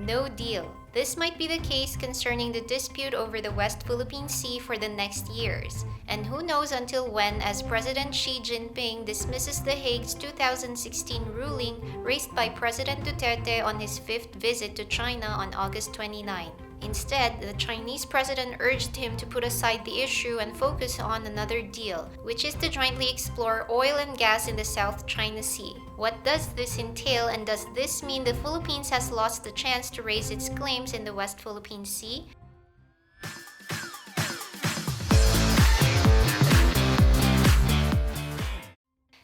no deal. This might be the case concerning the dispute over the West Philippine Sea for the next years. And who knows until when, as President Xi Jinping dismisses the Hague's 2016 ruling raised by President Duterte on his fifth visit to China on August 29. Instead, the Chinese president urged him to put aside the issue and focus on another deal, which is to jointly explore oil and gas in the South China Sea. What does this entail, and does this mean the Philippines has lost the chance to raise its claims in the West Philippine Sea?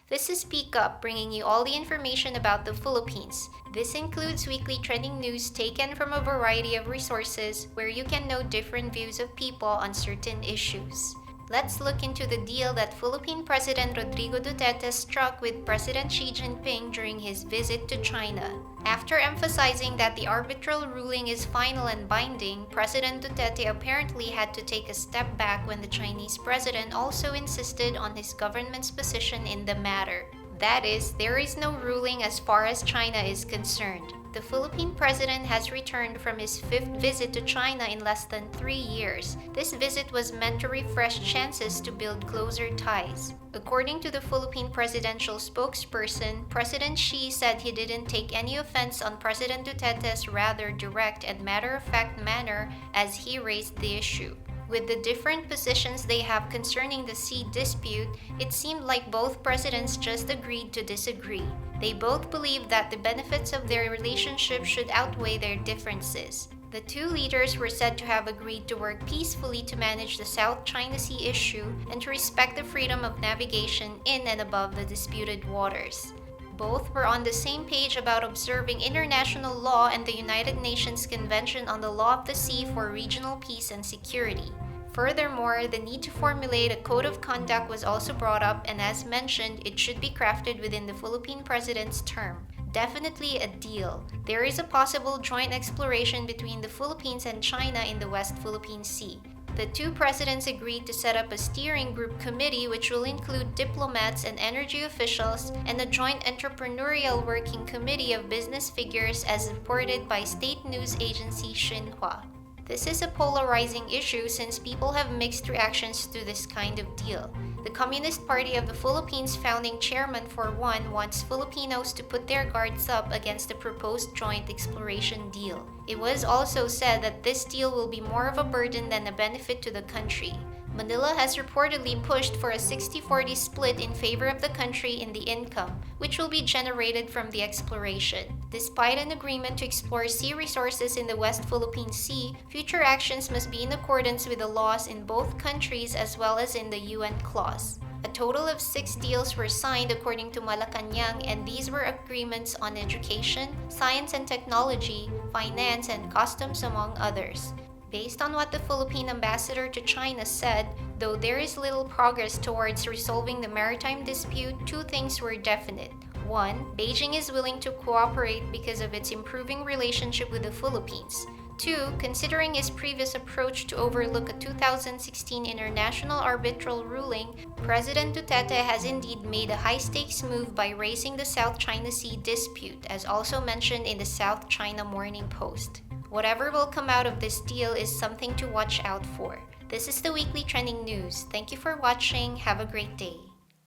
This is Speak Up, bringing you all the information about the Philippines. This includes weekly trending news taken from a variety of resources where you can know different views of people on certain issues. Let's look into the deal that Philippine President Rodrigo Duterte struck with President Xi Jinping during his visit to China. After emphasizing that the arbitral ruling is final and binding, President Duterte apparently had to take a step back when the Chinese president also insisted on his government's position in the matter. That is, there is no ruling as far as China is concerned. The Philippine president has returned from his fifth visit to China in less than 3 years. This visit was meant to refresh chances to build closer ties. According to the Philippine presidential spokesperson, President Xi said he didn't take any offense on President Duterte's rather direct and matter-of-fact manner as he raised the issue. With the different positions they have concerning the sea dispute, it seemed like both presidents just agreed to disagree. They both believe that the benefits of their relationship should outweigh their differences. The two leaders were said to have agreed to work peacefully to manage the South China Sea issue and to respect the freedom of navigation in and above the disputed waters. Both were on the same page about observing international law and the United Nations Convention on the Law of the Sea for regional peace and security. Furthermore, the need to formulate a code of conduct was also brought up, and as mentioned, it should be crafted within the Philippine president's term. Definitely a deal. There is a possible joint exploration between the Philippines and China in the West Philippine Sea. The two presidents agreed to set up a steering group committee which will include diplomats and energy officials and a joint entrepreneurial working committee of business figures as reported by state news agency Xinhua. This is a polarizing issue since people have mixed reactions to this kind of deal. The Communist Party of the Philippines founding chairman, for one, wants Filipinos to put their guards up against the proposed joint exploration deal. It was also said that this deal will be more of a burden than a benefit to the country. Manila has reportedly pushed for a 60-40 split in favor of the country in the income, which will be generated from the exploration. Despite an agreement to explore sea resources in the West Philippine Sea, future actions must be in accordance with the laws in both countries as well as in the UN clause. A total of 6 deals were signed according to Malacanang, and these were agreements on education, science and technology, finance, and customs, among others. Based on what the Philippine ambassador to China said, though there is little progress towards resolving the maritime dispute, 2 things were definite. 1. Beijing is willing to cooperate because of its improving relationship with the Philippines. 2. Considering his previous approach to overlook a 2016 international arbitral ruling, President Duterte has indeed made a high-stakes move by raising the South China Sea dispute, as also mentioned in the South China Morning Post. Whatever will come out of this deal is something to watch out for. This is the weekly trending news. Thank you for watching. Have a great day.